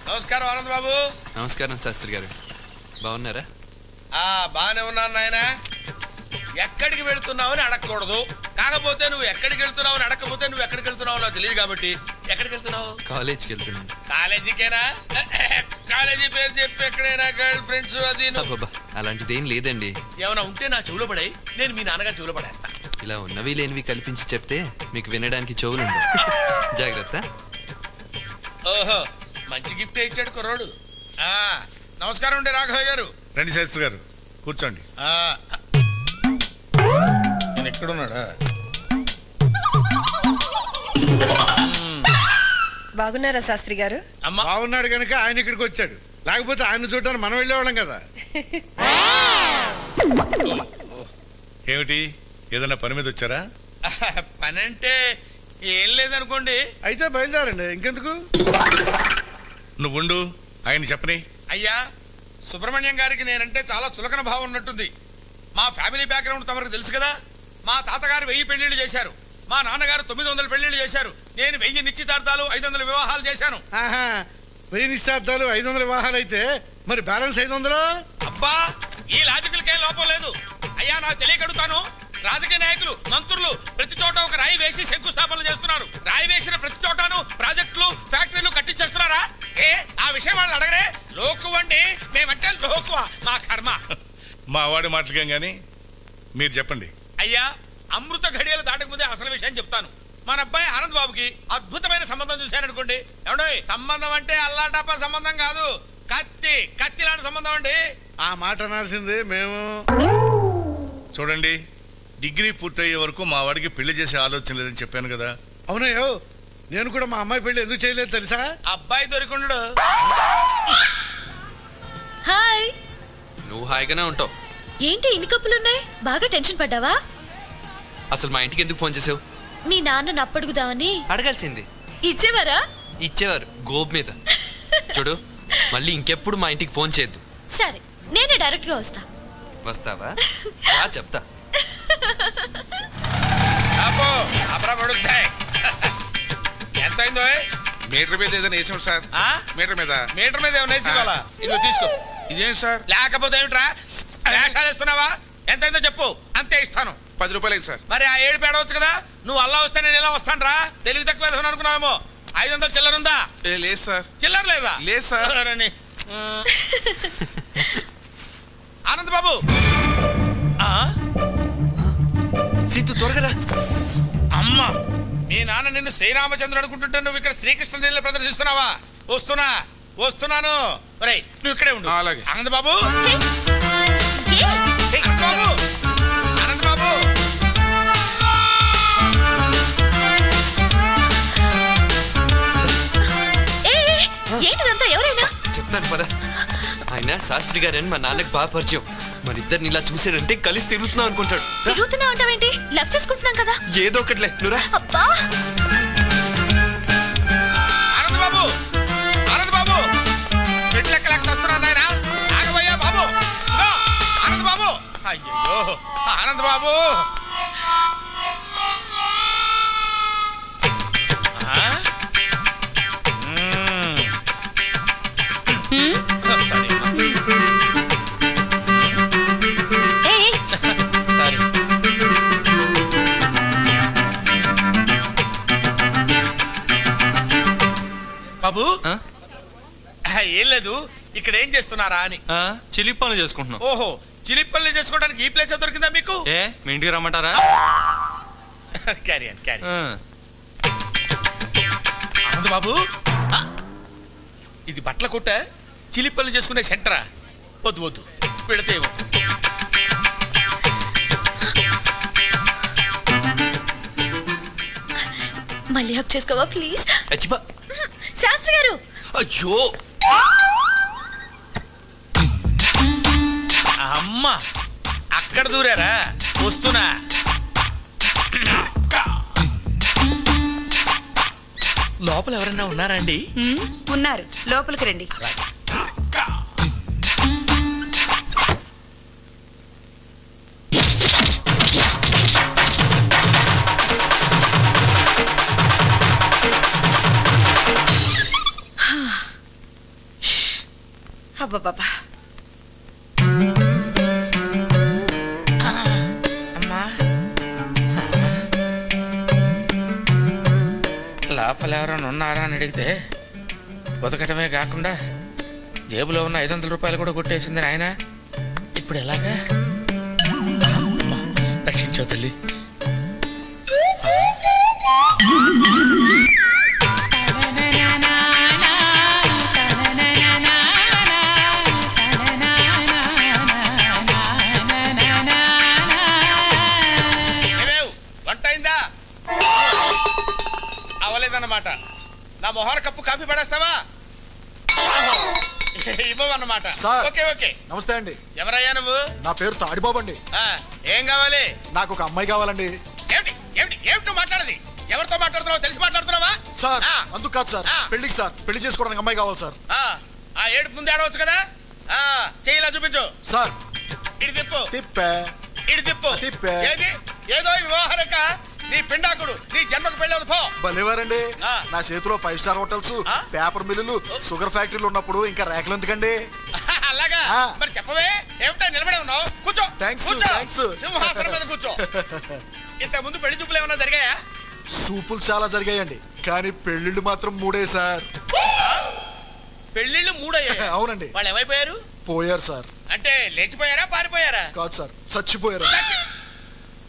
నమస్కారం ఆనంద్ బాబు. నమస్కారం శాస్త్రి గారు, బాగున్నారా? బాగానే ఉన్నాను నాయన. ఎక్కడికి వెళ్తున్నావని అడగకూడదు, కాకపోతే నువ్వు ఎక్కడికి వెళ్తున్నావని అడగకపోతే నువ్వు ఎక్కడికి వెళ్తున్నావు నాకు తెలియదు కాబట్టి ఎక్కడికి వెళ్తున్నావు? కాలేజీకి వెళ్తున్నాను. కాలేజీకేనా? కాలేజీ పేరు చెప్పి ఎక్కడైనా గర్ల్ ఫ్రెండ్స్ అది అలాంటిదేం లేదండి. ఏమైనా ఉంటే నా చెవులో పడాయి, నేను మీ నాన్నగారు చెవులో పడేస్తా. ఇలా ఉన్నవి లేనివి కల్పించి చెప్తే మీకు వినడానికి చెవులుండవు. జాగ్రత్త. ఓహో, మంచి గిఫ్ట్ ఇచ్చాడు కుర్రోడు. నమస్కారం అండి రాఘవయ్య గారు. రండి శాస్త్రి గారు, కూర్చోండి. నేను ఎక్కడున్నాడా? బాగున్నారా శాస్త్రి గారు? బాగున్నాడు కనుక ఆయన ఇక్కడికి వచ్చాడు, లేకపోతే ఆయన చూడటానికి మనం వెళ్ళేవాళ్ళం కదా. ఏమిటి, ఏదన్నా పని మీద వచ్చారా? పని అంటే ఏం లేదనుకోండి. అయితే బయలుదేరండి, ఇంకెందుకు. నువ్వుండు, ఆయన చెప్పని. అయ్యా, సుబ్రహ్మణ్యం గారికి నేనంటే చాలా చులకన భావం ఉన్నట్టుంది. మా ఫ్యామిలీ బ్యాక్గ్రౌండ్ తమకు తెలుసు కదా. మా తాతగారు 1000 పెళ్లిళ్ళు చేశారు, మా నాన్నగారు 900 పెళ్లిళ్ళు చేశారు, నేను 1000 నిశ్చితార్థాలు 500 వివాహాలు చేశాను. 1000 నిశ్చితార్థాలు 500 వివాహాలు అయితే మరి బ్యాలెన్స్ 500? అబ్బా, ఈ లాజికల్కేం లోపం లేదు. అయ్యా, నాకు తెలియకడుగుతాను, రాజకీయ నాయకులు మంత్రులు ప్రతి చోట ఒక రాయి వేసి శంకుస్థాపనలు చేస్తున్నారు. రాయి వేసిన ప్రతి చోటను ప్రాజెక్టులు ఫ్యాక్టరీలు కట్టించేస్తున్నారా? ఆ విషయం వాళ్ళు అడగరే. లోకు అండి, మేమంటే లోకువా, మా కర్మ. మా వాడి మాటలకేం గాని మీరు చెప్పండి. అయ్యా, అమృత ఘడియలు దాటక ముందే అసలు విషయం చెప్తాను. మన అబ్బాయి ఆనంద్ బాబుకి అద్భుతమైన సంబంధం చూశారనుకోండి. ఏమండో, సంబంధం అంటే అల్లాటప్ప సంబంధం కాదు, కత్తి లాంటి సంబంధం అండి. ఆ మాట అనాల్సిందే మేము. చూడండి, డిగ్రీ పూర్తయ్యే వరకు మా వాడికి పెళ్లి చేసే ఆలోచన లేదని చెప్పాను కదా. అవునయ్యో, నేను కూడా మా అమ్మాయి పెళ్లి ఎందుకు చేయలేదు తెలుసా? అబ్బాయి దొరికిండు. హాయ్. నువ్వు హాయిగానే ఉంటావు. ఏంటి ఇన్ని కప్పులున్నాయి? బాగా టెన్షన్ పడ్డావా? అసలు మా ఇంటికి ఎందుకు ఫోన్ చేసావు? మీ నాన్న అప్పడుగుదామని. అడగాల్సింది. ఇచ్చేవారా? ఇచ్చేవారు, గోబ్ మీద. చూడు, మళ్ళీ ఇంకెప్పుడు మా ఇంటికి ఫోన్ చేయొద్దు. సరే, నేనే డైరెక్ట్ గా వస్తా. వస్తావా? చెప్తా. ఎంత అయిందో? మీటర్ మీద ఏదైనా వేసాం సార్. మీటర్ మీద ఏమైనా వేసి ఇవ్వాలా? ఇదిగో తీసుకో. ఇదేంటి సార్? లేకపోతే ఏమిట్రా, వేషాలు ఇస్తున్నావా? ఎంత అయిందో చెప్పు, అంతే ఇస్తాను. 10 రూపాయలు అయింది సార్. మరి ఆ 7 పేడవచ్చు కదా. నువ్వు అల్లా వస్తే నేను ఎలా వస్తాను రా? తెలివి తక్కువ అనుకున్నావేమో. 500 చిల్లర ఉందా? లేదు సార్. చిల్లర లేదా? లేదు సార్. ఆనంద్ బాబు, సీతు త్వరగా. అమ్మా, మీ నాన్న నిన్ను శ్రీరామచంద్రుడు అనుకుంటుంటే నువ్వు ఇక్కడ శ్రీకృష్ణ లీల ప్రదర్శిస్తున్నావా? వస్తున్నాను. నువ్వు ఇక్కడే ఉండు. అలాగే. ఆనంద్ బాబు, ఆనంద్ బాబు. ఏంటిదంతా? ఎవరైనా చెప్తాను పద. ఆయన శాస్త్రి గారని మా నాన్నకి బాగా పరిచయం. మరి ఇద్దరిని ఇలా చూసాడంటే కలిసి తిరుగుతున్నావు అనుకుంటాడు. తిరుగుతున్నావు అంటావేంటి? లవ్ చేసుకుంటున్నాం కదా. ఏదో ఒకట్లే, నువ్వురా. అబ్బా, ఆనంద్ బాబు, మెట్లెక్కలేక వస్తున్నాను ఆయన. ఆగబోయా బాబు. ఆనంద్ బాబు, అయ్యో ఆనంద్ బాబు. బాబు, ఏం లేదు, ఇక్కడ ఏం చేస్తున్నారా అని. చిలిపి పనులు చేసుకుంటున్నాం. ఓహో, చిలిపి పనులు చేసుకోవడానికి ఈ ప్లేస్ దొరికిందా మీకు? మీ ఇంటికి రమ్మంటారా? క్యారీ ఆనంద్ బాబు, ఇది బట్టల కొట్ట, చిలిపి పనులు చేసుకునే సెంటరా? వద్దు, పెడితే మళ్ళీ హక్ చేసుకోవా ప్లీజ్? అచ్చిపా. శాస్త్రి గారు. అయ్యో అమ్మా, అక్కడ దూరారా? వస్తున్నా. లోపల ఎవరన్నా ఉన్నారా అండి? ఉన్నారు, లోపలికి రండి. అబ్బబ్బబ్బా. అమ్మా లోపల ఎవరైనా ఉన్నారా అని అడిగితే బతకటమే కాకుండా జేబులో ఉన్న 500 రూపాయలు కూడా కొట్టేసింది నాయన. ఇప్పుడు ఎలాగా? అమ్మా, రక్షించావు తల్లి. వంట అయిందా? అవలేదన్నమాట. నా మొహర కప్పు కాఫీ పడేస్తావా? ఇవ్వమన్నమాట. Okay okay. నమస్తే అండి. ఎవరయ్యా నువ్వు? నా పేరు తాడిబాబు అండి. ఏం కావాలి? నాకు ఒక అమ్మాయి కావాలండి. ఏమిటి ఏమిటి ఏమిటి మాట్లాడది? ఎవరితో మాట్లాడుతున్నావు? తెలిసి మాట్లాడుతున్నావా? సార్ అందుకు కాదు సార్, పెళ్లికి సార్, పెళ్లి చేసుకోవడానికి అమ్మాయి కావాలి సార్. ఆ ఏడుపు ముందు ఆడవచ్చు కదా. చెయ్యిలా చూపించు సార్. ఇటు తిప్పు. తిప్పే. ఇటు తిప్పు. తిప్పే. ఏది ఏదో వివాహరక నీ పిండాకుడు నీ జన్మకు పెళ్ళవదు పో. భలేవారండి. నా చేతిలో 5 స్టార్ హోటల్స్, పేపర్ మిల్లులు, షుగర్ ఫ్యాక్టరీలు ఉన్నప్పుడు ఇంకా రేఖలు ఎందుకండి? అలాగా మరి చెప్పవే. ఏమిటా నిలబడి ఉన్నావు? కూర్చో. థాంక్స్. సింహాసనం మీద కూర్చో. ఇంత ముందు పెళ్లి చూపులు ఏమన్నా జరిగాయా? సూపులు చాలా జరిగాయండి, కానీ పెళ్లిళ్ళు మాత్రం 3 సార్. పెళ్లిళ్ళు 3 అయ్యాయి? అవునండి. వాళ్ళు ఏమైపోయారు? పోయారు సార్. అంటే లేచిపోయారా పారిపోయారా? కాదు సార్, చచ్చిపోయారు.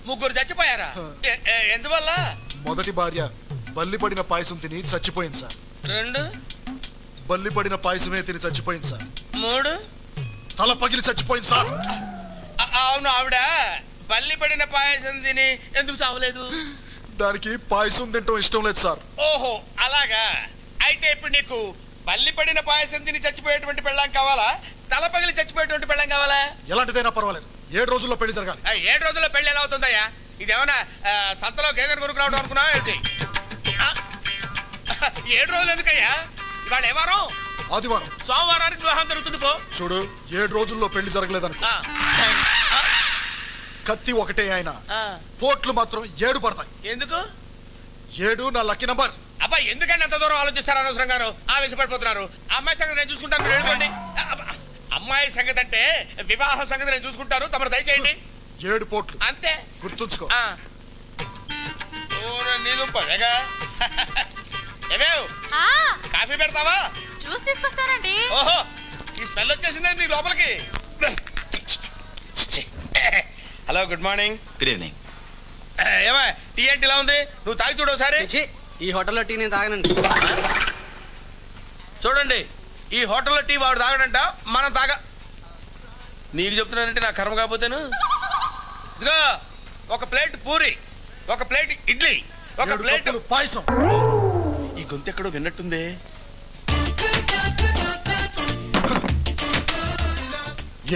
3 చచ్చిపోయారా? ఎందువల్ల? మొదటి భార్య బల్లి పడిన పాయసం తిని చచ్చిపోయింది సార్. 2 బల్లి పడిన పాయసమే తిని చచ్చిపోయింది సార్. 3 తల పగిలి చచ్చిపోయింది సార్. అవును, ఆవిడ బల్లి పడిన పాయసం తిని ఎందుకు చావలేదు? దానికి పాయసం తింటం ఇష్టం లేదు సార్. ఓహో అలాగా. అయితే ఇప్పుడు నీకు బల్లి పడిన పాయసం తిని చచ్చిపోయేటువంటి పెళ్ళాం కావాలా, తల పగిలి చచ్చిపోయేటువంటి పెళ్ళాం కావాలా? ఎలాంటిదైనా పర్వాలేదు, 7 రోజుల్లో పెళ్లి జరగాలి. 7 రోజుల్లో పెళ్లి ఎలా అవుతుందయ్యా? ఇదేమన్నా సంతలో గేదెను కొనుక్కురావడం అనుకున్నావా ఏంటి? 7 రోజులు ఎందుకయ్యా? ఇవాళ ఏ వారం? ఆదివారం. సోమవారానికి వివాహం జరుగుతుంది పో. చూడు, 7 రోజుల్లో పెళ్లి జరగలేదనుకో, కత్తి ఒకటే ఆయన, పోట్లు మాత్రం 7 పడతాయి. ఎందుకు? 7 నా లక్కీ నంబర్. అబ్బా ఎందుకంటే అంత దూరం ఆలోచిస్తారు అనవసరంగాను? ఆవేశపడిపోతున్నారు. అమ్మాయి సంగతి నేను చూసుకుంటాను, వెళ్ళిపోండి. అమ్మాయి సంగతి అంటే వివాహ సంగతి నేను చూసుకుంటాను, తమరు దయచేయండి. 7 పోట్లు అంతే, గుర్తుంచుకో. కాఫీ పెడతావా? చూసి తీసుకొస్తానండి. ఓహో, ఈ స్మెల్ వచ్చేసిందే నీ లోపలికి. Hello, good morning. Good evening. ఏమా టీ ఏంటి ఇలా ఉంది? నువ్వు తాగి చూడు ఒకసారి. ఈ హోటల్లో టీ నేను తాగనండి. చూడండి, ఈ హోటల్లో టీ వాడు తాగడంట, మనం నీకు చెప్తున్నానంటే నా కర్మ కాకపోతేను. ఇదిగో, ఒక ప్లేట్ పూరి, ఒక ప్లేట్ ఇడ్లీ, ఒక ప్లేట్ పాయసం. ఈ గొంతు ఎక్కడో విన్నట్టుంది.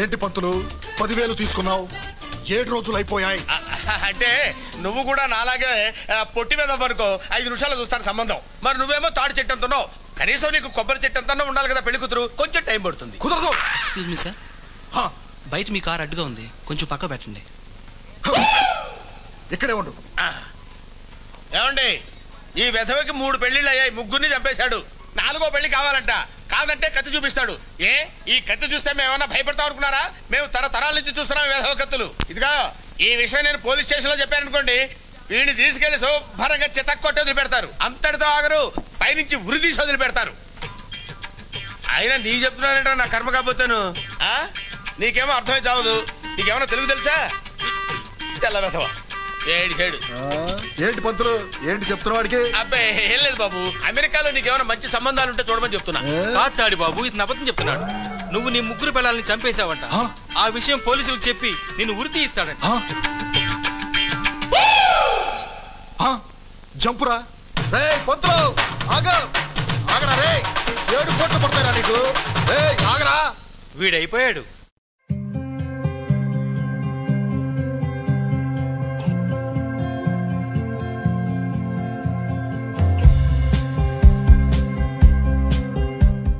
ఏంటి పంతులు 10,000 తీసుకున్నావు? 7 రోజులు అయిపోయాయి. అంటే నువ్వు కూడా నాలాగే పొట్టి మీద వరకు 5 నిమిషాలు చూస్తాను సంబంధం. మరి నువ్వేమో తాడి చెట్టు అంటున్నావు. కనీసం నీకు కొబ్బరి చెట్టు అంతా ఉండాలి కదా పెళ్లి కూతురు. కొంచెం టైం పడుతుంది. కుదరదు. ఎక్స్క్యూజ్ మీ సార్, బయట మీ కార్ అడ్డుగా ఉంది, కొంచెం పక్క పెట్టండి. ఇక్కడే ఉండు. ఏమండి, ఈ వెధవకి 3 పెళ్లిళ్ళు అయ్యాయి, 3 చంపేశాడు. 4వ పెళ్లి కావాలంట. కాదంటే కత్తి చూపిస్తాడు. ఈ కత్తి చూస్తే మేము ఏమన్నా భయపడతాం అనుకున్నారా? మేము తరతరాల నుంచి చూస్తున్నాం వేధవ కత్తులు. ఇదిగా ఈ విషయం నేను పోలీస్ స్టేషన్ లో చెప్పాను అనుకోండి, వీడిని తీసుకెళ్లి శుభ్రంగా చితక్కొట్టి వదిలిపెడతారు. అంతటితో ఆగరు, పైనుంచి ఉరి తీసి వదిలిపెడతారు. అయినా నీ చెప్తున్నానంటే నా కర్మ కాకపోతాను. నీకేమో అర్థమై చావదు. నీకేమన్నా తెలుగు తెలుసా? తెల్ల వెధవ ఏడు. ఏంటి పంతులు, ఏంటి చెప్తున్నా వాడికి? అబ్బాయి ఏం లేదు బాబు, అమెరికాలో నీకేమైనా మంచి సంబంధాలు ఉంటే చూడమని చెప్తున్నా. కాదు బాబు, ఇది అబద్ధం చెప్తున్నాడు. నువ్వు నీ 3 పిల్లల్ని చంపేశావంట. ఆ విషయం పోలీసులకు చెప్పి నిన్ను ఉరి తీయిస్తాడంట. జంపురా రే పంతులు, ఆగరా రే. 7 పోట్లు పడతారా నీకు? ఆగరా. వీడైపోయాడు.